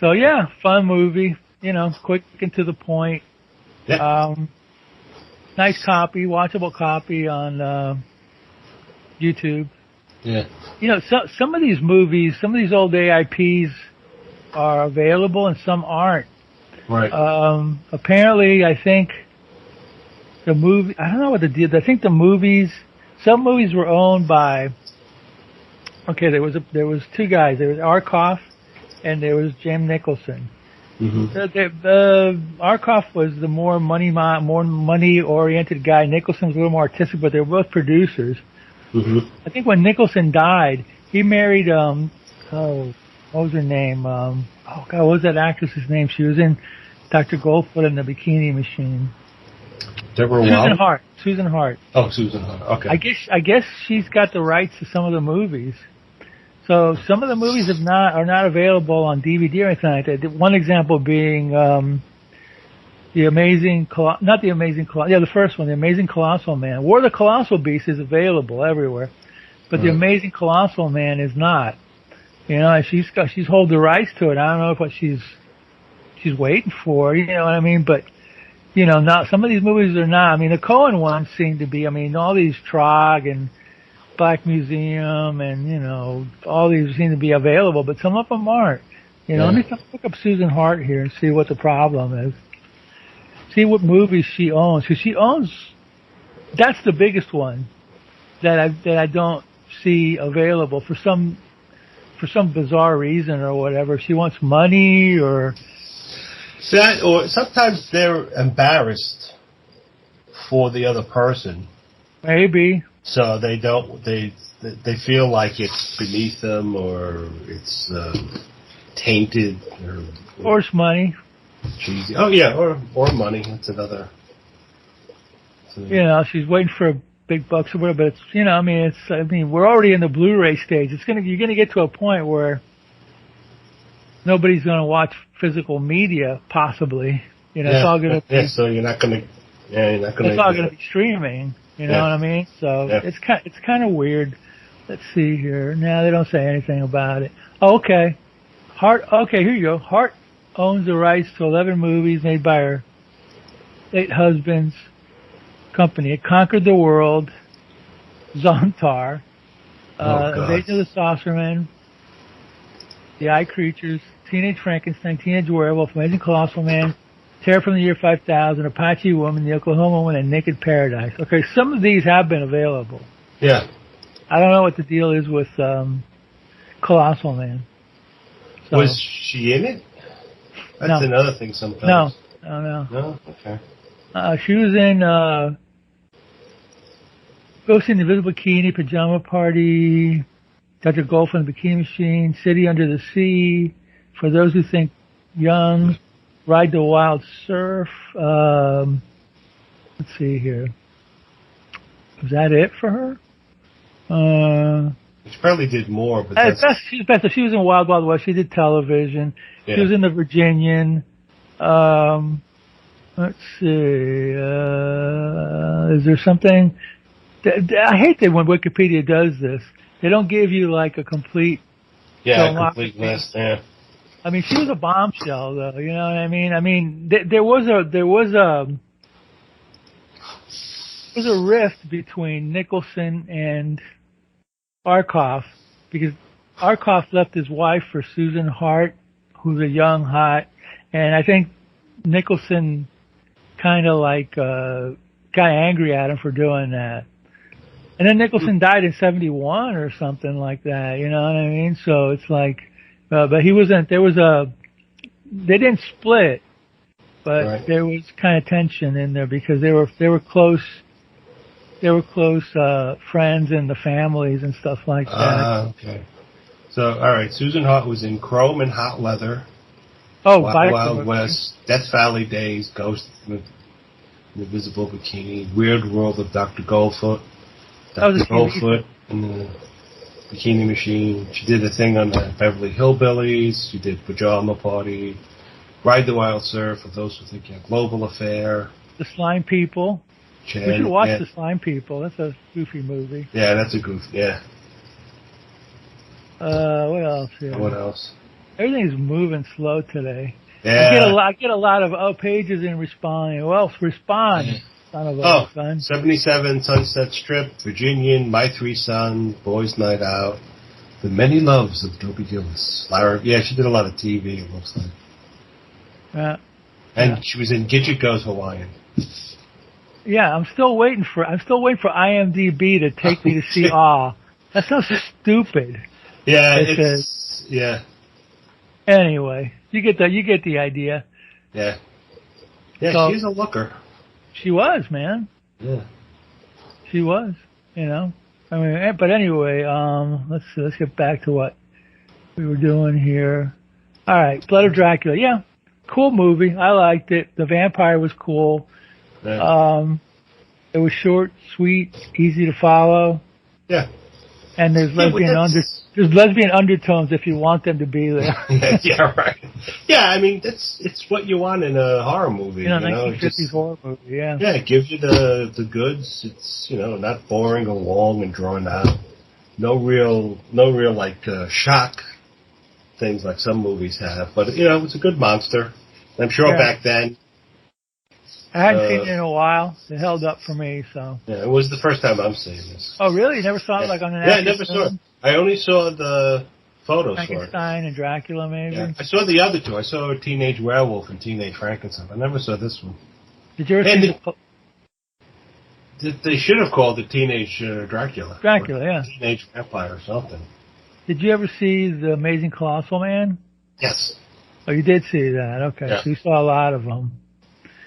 S6: fun movie. You know, quick and to the point. Yeah. Nice copy, watchable copy on YouTube.
S5: Yeah.
S6: You know, some of these movies, some of these old AIPs are available and some aren't.
S5: Right.
S6: Apparently, I think the movie, I don't know what the deal, I think some movies were owned by, there was two guys. There was Arkoff and there was Jim Nicholson. Mm-hmm. Arkoff was the more money-oriented guy. Nicholson was a little more artistic, but they were both producers. Mm-hmm. I think when Nicholson died, he married, what was her name? Oh God, what was that actress's name? She was in Dr. Goldfoot and the Bikini Machine.
S5: Deborah
S6: Susan
S5: Wilde?
S6: Hart. Susan Hart.
S5: Oh, Susan Hart. Okay.
S6: I guess she's got the rights to some of the movies. So some of the movies are not available on DVD or anything like that. One example being the first one, The Amazing Colossal Man. War of the Colossal Beast is available everywhere, but The Amazing Colossal Man is not. You know, and she's hold the rights to it. I don't know what she's waiting for. You know what I mean? But you know, not some of these movies are not. I mean, the Cohen ones seem to be. I mean, all these Trog and Black Museum and, you know, all these seem to be available, but some of them aren't. You know, let me look up Susan Hart here and see what the problem is. See what movies she owns. Because she owns, that's the biggest one that I don't see available for some bizarre reason or whatever. She wants money or
S5: sometimes they're embarrassed for the other person.
S6: Maybe.
S5: So they feel like it's beneath them or it's tainted
S6: or it's money.
S5: Cheesy. Oh yeah, or money. That's another.
S6: You know, she's waiting for big bucks or whatever. But it's, you know, I mean, we're already in the Blu-ray stage. You're gonna get to a point where nobody's gonna watch physical media, possibly. You know, it's all gonna.
S5: Yeah, so you're not gonna. It's
S6: all gonna be streaming. You know what I mean? So it's kind of weird. Let's see here. No, they don't say anything about it. Oh, okay. Hart. Okay, here you go. Hart owns the rights to 11 movies made by her late husband's company. It Conquered the World, Zontar, Invasion of the Saucermen, The Eye Creatures, Teenage Frankenstein, Teenage Werewolf, Amazing Colossal Man, Terror from the Year 5000, Apache Woman, The Oklahoma Woman, and Naked Paradise. Okay, some of these have been available.
S5: Yeah.
S6: I don't know what the deal is with Colossal Man. So,
S5: was she in it? That's another thing sometimes.
S6: No.
S5: No? Okay.
S6: She was in Ghost in the Invisible Bikini, Pajama Party, Dr. Golf and the Bikini Machine, City Under the Sea, For Those Who Think Young, Ride the Wild Surf. Let's see here. Was that it for her?
S5: She probably did more, but
S6: she's best. She was in Wild Wild West. She did television. Yeah. She was in The Virginian. Let's see. Is there something? I hate that when Wikipedia does this. They don't give you like a complete.
S5: Complete list. Yeah.
S6: I mean, she was a bombshell, though. You know what I mean? I mean, there was a rift between Nicholson and Arkoff because Arkoff left his wife for Susan Hart, who's a young hot, and I think Nicholson kind of like got angry at him for doing that. And then Nicholson died in 1971 or something like that. You know what I mean? So it's like. But he wasn't. They didn't split, but there was kind of tension in there because they were close. They were close friends in the families and stuff like that.
S5: Okay. So all right, Susan Hart was in Chrome and Hot Leather.
S6: Oh,
S5: Wild West, Death Valley Days, Ghost in the Invisible Bikini, Weird World of Dr. Goldfoot, Dr. Goldfoot, and the Bikini Machine. She did a thing on the Beverly Hillbillies. She did Pajama Party, Ride the Wild Surf, For Those Who Think Young, Global Affair.
S6: The Slime People. We should watch The Slime People. That's a goofy movie.
S5: Yeah, that's a goof. Yeah.
S6: What else here?
S5: What else?
S6: Everything's moving slow today.
S5: Yeah.
S6: I get a lot of pages in responding. Well, respond. Son of a gun.
S5: 77 Sunset Strip, Virginian, My Three Sons, Boys Night Out, The Many Loves of Dobie Gillis. She did a lot of TV, it looks like.
S6: Yeah.
S5: And she was in Gidget Goes Hawaiian.
S6: Yeah, I'm still waiting for IMDb to take me to see Awe. That sounds stupid.
S5: Yeah,
S6: Anyway, you get the idea.
S5: Yeah. Yeah, so, she's a looker.
S6: She was, man.
S5: Yeah.
S6: She was, you know. I mean, but anyway, let's get back to what we were doing here. All right, Blood of Dracula. Yeah, cool movie. I liked it. The vampire was cool.
S5: Yeah.
S6: It was short, sweet, easy to follow.
S5: Yeah.
S6: And there's lesbian undertones if you want them to be there.
S5: Yeah, right. Yeah, I mean it's what you want in a horror movie.
S6: 1950s horror movie. Yeah.
S5: Yeah, it gives you the goods. It's not boring or long and drawn out. No real like shock things like some movies have. But it's a good monster. I'm sure back then.
S6: I hadn't seen it in a while. It held up for me, so.
S5: Yeah, it was the first time I'm seeing this.
S6: Oh, really? You never saw it like on an
S5: I never saw it. I only saw the photos for it.
S6: Frankenstein and Dracula, maybe?
S5: Yeah. I saw the other two. I saw Teenage Werewolf and Teenage Frankenstein. I never saw this one.
S6: Did you ever see
S5: They should have called it Teenage Dracula.
S6: Dracula, yeah.
S5: Teenage Vampire or something.
S6: Did you ever see The Amazing Colossal Man?
S5: Yes.
S6: Oh, you did see that. Okay,
S5: yeah.
S6: So you saw a lot of them.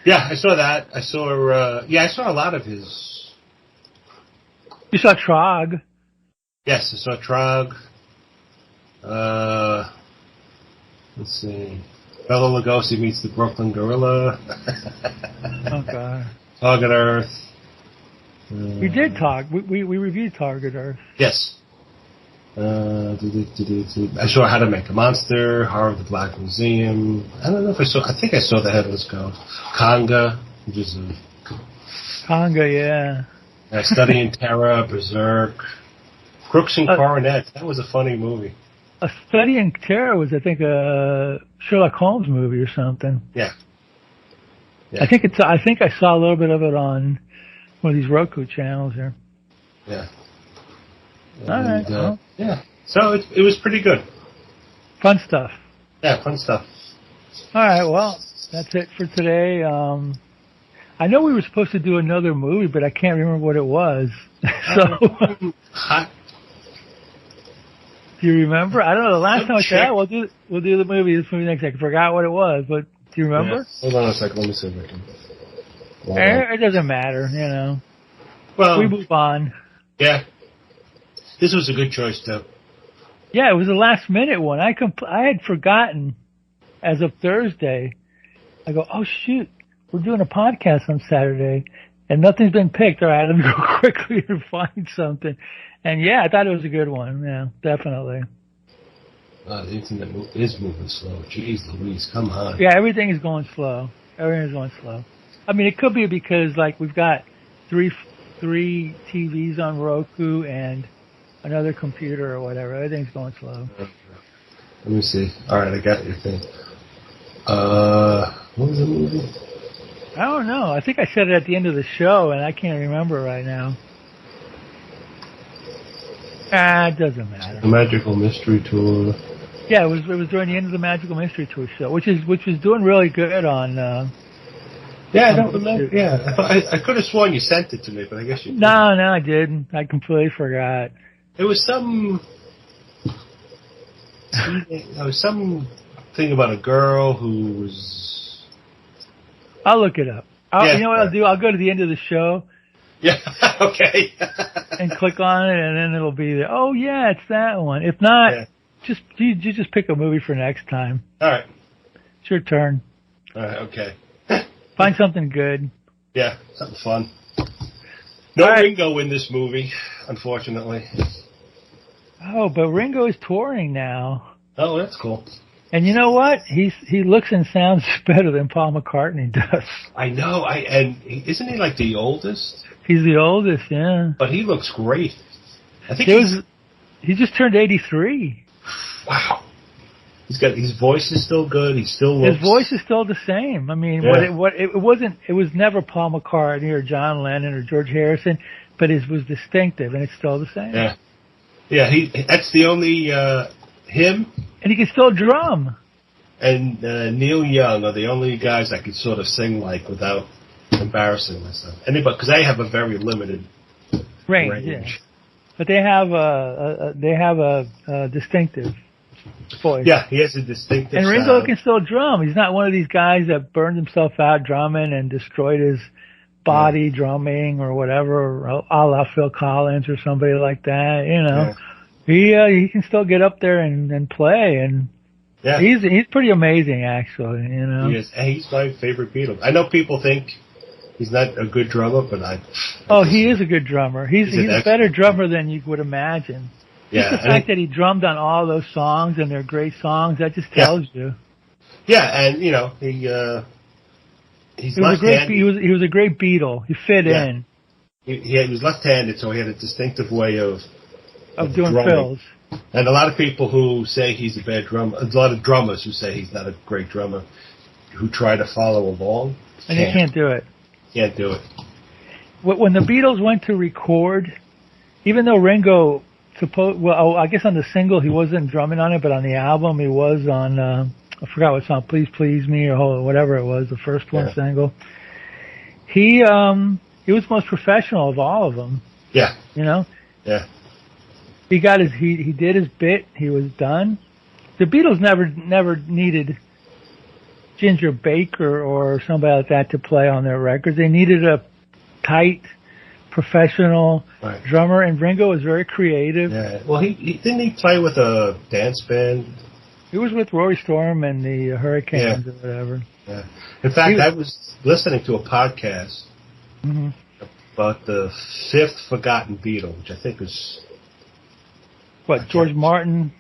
S5: Yeah, I saw that. I saw a lot of his.
S6: You saw Trog.
S5: Yes, I saw Trog. Let's see. Bela Lugosi meets the Brooklyn Gorilla.
S6: Oh, God.
S5: Target Earth.
S6: We did talk. We reviewed Target Earth.
S5: Yes. I saw How to Make a Monster, Horror of the Black Museum. I don't know if I think I saw The Headless Ghost. Conga, which is
S6: Conga, yeah.
S5: Study in Terror, Berserk. Crooks and Coronets. That was a funny movie.
S6: A Study in Terror was, I think, a Sherlock Holmes movie or something.
S5: Yeah.
S6: I think I saw a little bit of it on one of these Roku channels here.
S5: Yeah.
S6: All right. Well.
S5: Yeah. So it was pretty good.
S6: Fun stuff.
S5: Yeah, fun stuff.
S6: All right. Well, that's it for today. I know we were supposed to do another movie, but I can't remember what it was. So. Do you remember? I don't know. The last time I said, we'll do the movie. This movie next. I forgot what it was, but do you remember?
S5: Yeah. Hold on a second. Let me see if I can.
S6: It doesn't matter,
S5: Well,
S6: we move on.
S5: Yeah. This was a good choice, too.
S6: Yeah, it was a last-minute one. I had forgotten as of Thursday. I go, oh, shoot, we're doing a podcast on Saturday, and nothing's been picked. All right, let me go quickly and find something. And, yeah, I thought it was a good one. Yeah, definitely.
S5: The internet is moving slow. Jeez Louise, come on.
S6: Yeah, everything is going slow. I mean, it could be because, like, we've got three TVs on Roku and another computer or whatever. Everything's going slow.
S5: Let me see. All right, I got your thing. What was the movie?
S6: I don't know. I think I said it at the end of the show, and I can't remember right now. It doesn't matter.
S5: The Magical Mystery Tour.
S6: Yeah, it was during the end of the Magical Mystery Tour show, which was doing really good on.
S5: Yeah, I don't remember. Yeah, I could have sworn you sent it to me, but I guess you didn't.
S6: No, I didn't. I completely forgot.
S5: It was some thing about a girl who was.
S6: I'll look it up. You know what I'll do? I'll go to the end of the show.
S5: Yeah. Okay.
S6: And click on it, and then it'll be there. Oh yeah, it's that one. If not, just pick a movie for next time.
S5: All right.
S6: It's your turn.
S5: All right. Okay.
S6: Find something good.
S5: Yeah, something fun. No Ringo in this movie, unfortunately.
S6: Oh, but Ringo is touring now.
S5: Oh, that's cool.
S6: And you know what? He looks and sounds better than Paul McCartney does.
S5: I know. And isn't he like the oldest?
S6: He's the oldest, yeah.
S5: But he looks great. I think
S6: he just turned 83.
S5: Wow. His voice is still good. He still looks.
S6: His voice is still the same. I mean, it was never Paul McCartney or John Lennon or George Harrison, but it was distinctive, and it's still the same.
S5: Yeah. Yeah, that's the only him. And
S6: he can still drum.
S5: And Neil Young are the only guys I could sort of sing like without embarrassing myself. Because they have a very limited range.
S6: Yeah. But they have a distinctive voice.
S5: Yeah, he has a distinctive
S6: And Ringo
S5: sound.
S6: can still drum. He's not one of these guys that burned himself out drumming and destroyed his body drumming or whatever, a la Phil Collins or somebody like that,
S5: Yeah.
S6: He can still get up there and play, and
S5: Yeah.
S6: he's pretty amazing, actually. You know.
S5: He is. And he's my favorite Beatle. I know people think he's not a good drummer, but
S6: he is a good drummer. He's a better drummer than you would imagine.
S5: Yeah.
S6: Just the fact that he drummed on all those songs, and they're great songs, that just tells you.
S5: Yeah, and he's left-handed.
S6: He was a great Beatle. He fit in.
S5: He was left-handed, so he had a distinctive way of
S6: doing fills.
S5: And a lot of people who say he's a bad drummer, a lot of drummers who say he's not a great drummer, who try to follow along.
S6: And he can't do it.
S5: Can't do it.
S6: When the Beatles went to record, even though Ringo, I guess on the single he wasn't drumming on it, but on the album he was on, I forgot what song, Please Please Me or whatever it was, the first one single. He was the most professional of all of them.
S5: Yeah.
S6: You know?
S5: Yeah.
S6: He did his bit. He was done. The Beatles never needed Ginger Baker or somebody like that to play on their records. They needed a tight, professional drummer, and Ringo was very creative.
S5: Yeah. Well, he didn't he play with a dance band?
S6: He was with Rory Storm and the Hurricanes or whatever.
S5: Yeah. In fact, I was listening to a podcast about the fifth forgotten Beatle, which I think was
S6: George Martin.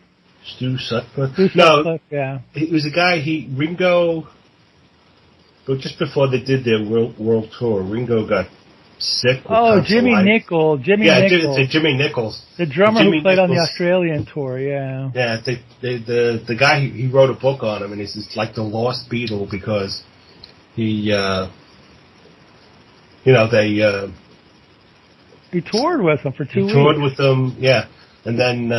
S5: Stu Sutcliffe?
S6: No, yeah.
S5: He was a guy, Ringo, but just before they did their world tour, Ringo got sick.
S6: Jimmy Nichols. Jimmy
S5: Nichols.
S6: The drummer who played on the Australian tour, yeah.
S5: Yeah, the guy, he wrote a book on him, and it's like the lost Beatle because he
S6: toured with them for 2 weeks.
S5: He toured with them, yeah. And then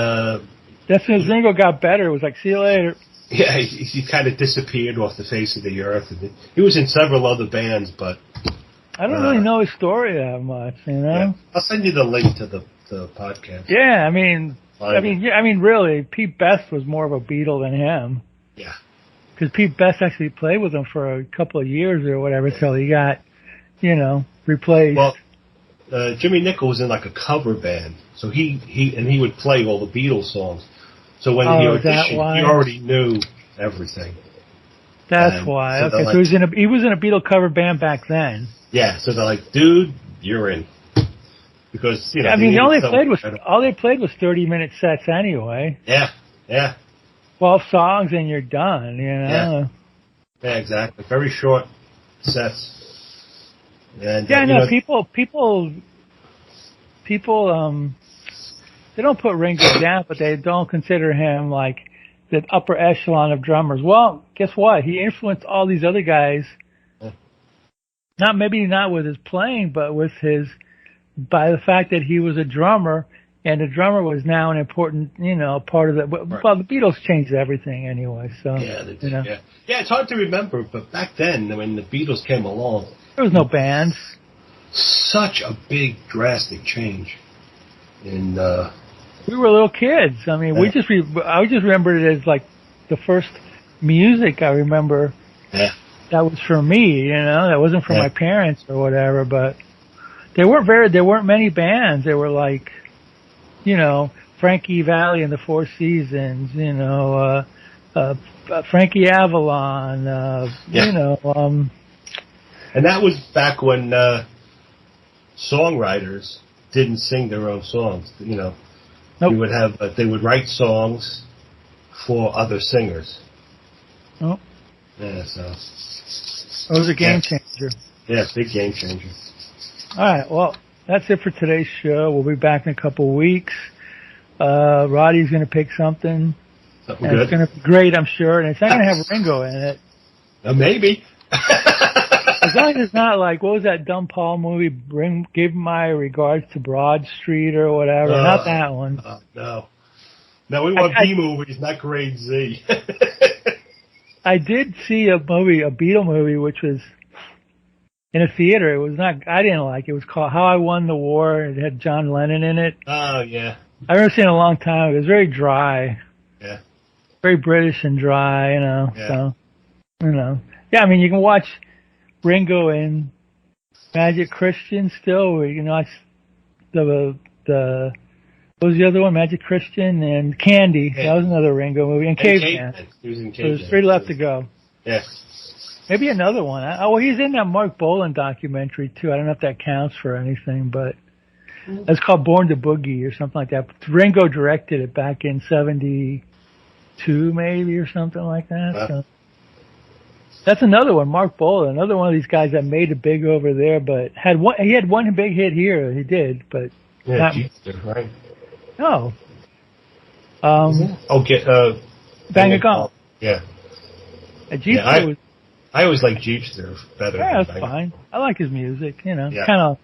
S6: as soon as Ringo got better, it was like, see you later.
S5: Yeah, he kind of disappeared off the face of the earth. He was in several other bands, but
S6: I don't really know his story that much, you know.
S5: Yeah. I'll send you the link to the podcast.
S6: Yeah, I mean, really, Pete Best was more of a Beatle than him.
S5: Yeah.
S6: Because Pete Best actually played with him for a couple of years or whatever, till he got, replaced.
S5: Well, Jimmy Nichols was in like a cover band, so he would play all the Beatles songs. So when he auditioned, he already knew everything.
S6: That's why. So okay, so he was in a Beatle cover band back then.
S5: Yeah, so they're like, dude, you're in. Because
S6: all they played was 30-minute sets anyway.
S5: Yeah, yeah.
S6: 12 songs and you're done.
S5: Yeah, exactly. Very short sets. And,
S6: people, they don't put Ringo down, but they don't consider him like the upper echelon of drummers. Well, guess what? He influenced all these other guys. Not with his playing, but by the fact that he was a drummer, and the drummer was now an important, part of that. Well, the Beatles changed everything anyway, so.
S5: Yeah, they did, yeah, it's hard to remember, but back then, when the Beatles came along,
S6: there was no bands.
S5: Such a big, drastic change. And
S6: we were little kids. I mean, I just remembered it as like the first music I remember.
S5: Yeah.
S6: That was for me, that wasn't for my parents or whatever, but there weren't many bands. They were like, Frankie Valli and the Four Seasons, Frankie Avalon,
S5: and that was back when songwriters didn't sing their own songs.
S6: Nope.
S5: They would write songs for other singers.
S6: Oh.
S5: Yeah, so.
S6: It was a game changer.
S5: Yeah, big game changer.
S6: All right, well, that's it for today's show. We'll be back in a couple of weeks. Roddy's going to pick something.
S5: Something good.
S6: It's going to be great, I'm sure, and it's not going to have Ringo in it.
S5: Maybe.
S6: As long as it's not like, what was that dumb Paul movie, Give My Regards to Broad Street or whatever. Not that one.
S5: No. No, we want B movies, not grade Z.
S6: I did see a Beatle movie, which was in a theater. It was not, I didn't like it. It was called How I Won the War. It had John Lennon in it.
S5: Oh, yeah.
S6: I've never seen it in a long time. It was very dry.
S5: Yeah.
S6: Very British and dry,
S5: Yeah.
S6: So, Yeah, I mean, you can watch Ringo and Magic Christian still. It's the What was the other one? Magic Christian and Candy. Yeah. That was another Ringo movie. And Caveman.
S5: He was in
S6: So there's 3 left to go.
S5: Yeah.
S6: Maybe another one. Well, he's in that Mark Bolan documentary, too. I don't know if that counts for anything, but it's called Born to Boogie or something like that. Ringo directed it back in 72, maybe, or something like that. So that's another one, Mark Bolan, another one of these guys that made it big over there, but he had one big hit here. He did, but
S5: yeah, Jeepster, right?
S6: No.
S5: Bang
S6: a Gong.
S5: Yeah.
S6: Jeepster was.
S5: I always like Jeepster better.
S6: Yeah, that's fine. I like his music. You know, kind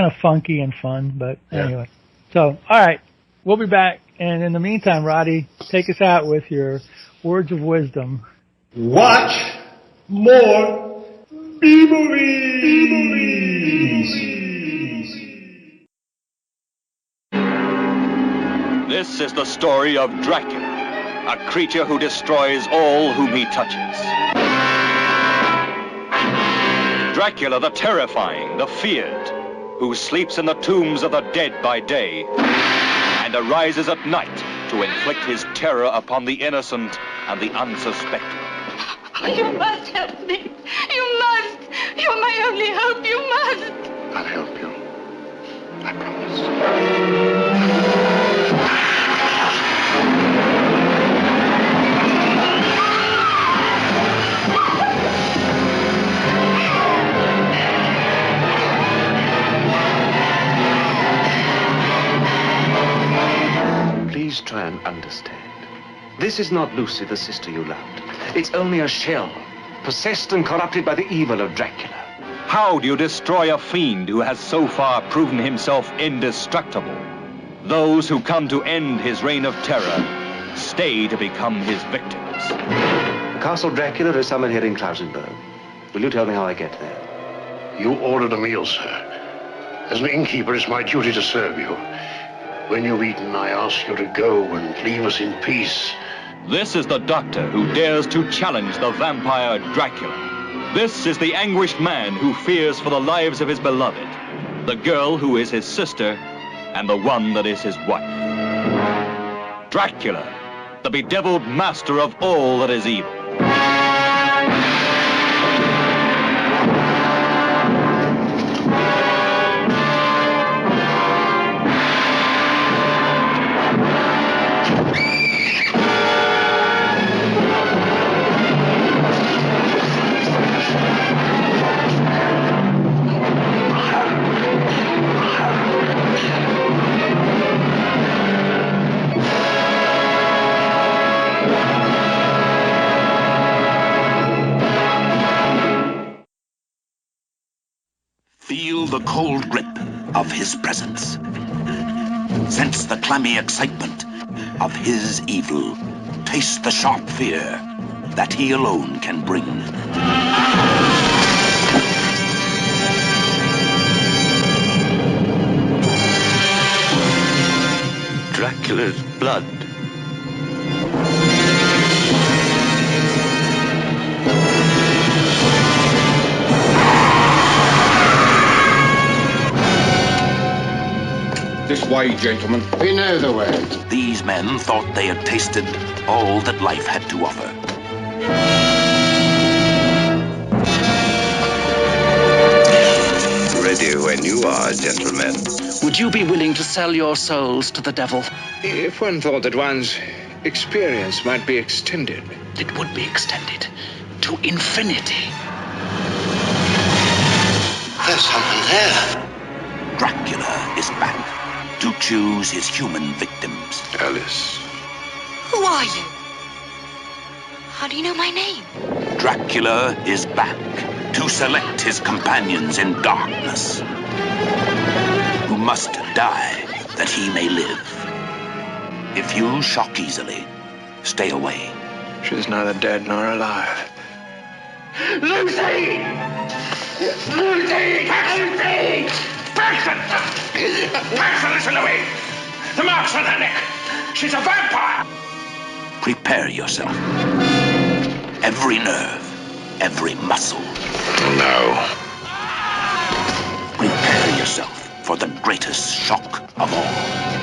S6: of funky and fun. But anyway, so all right, we'll be back. And in the meantime, Roddy, take us out with your words of wisdom.
S5: Watch more B-movies.
S7: This is the story of Dracula, a creature who destroys all whom he touches. Dracula the terrifying, the feared, who sleeps in the tombs of the dead by day and arises at night to inflict his terror upon the innocent and the unsuspecting.
S8: You must help me. You must. You're my only hope. You must.
S9: I'll help you. I promise.
S10: Please try and understand. This is not Lucy, the sister you loved. It's only a shell, possessed and corrupted by the evil of Dracula.
S7: How do you destroy a fiend who has so far proven himself indestructible? Those who come to end his reign of terror stay to become his victims.
S10: Castle Dracula is somewhere here in Klausenberg. Will you tell me how I get there?
S9: You ordered a meal, sir. As an innkeeper, it's my duty to serve you. When you've eaten, I ask you to go and leave us in peace.
S7: This is the doctor who dares to challenge the vampire Dracula. This is the anguished man who fears for the lives of his beloved, the girl who is his sister, and the one that is his wife. Dracula, the bedeviled master of all that is evil.
S11: Feel the cold grip of his presence. Sense the clammy excitement of his evil. Taste the sharp fear that he alone can bring.
S7: Dracula's blood.
S9: This way, gentlemen. We know the way.
S11: These men thought they had tasted all that life had to offer.
S12: Ready when you are, gentlemen.
S13: Would you be willing to sell your souls to the devil?
S14: If one thought that one's experience might be extended.
S13: It would be extended to infinity.
S9: There's someone there.
S11: Dracula is back to choose his human victims.
S9: Alice.
S8: Who are you? How do you know my name?
S11: Dracula is back to select his companions in darkness, who must die that he may live. If you shock easily, stay away.
S14: She's neither dead nor alive.
S9: Lucy! Lucy! Lucy!
S14: Paxton! Paxton, listen to me! The mark's on her neck! She's a vampire!
S11: Prepare yourself. Every nerve, every muscle.
S9: No.
S11: Prepare yourself for the greatest shock of all.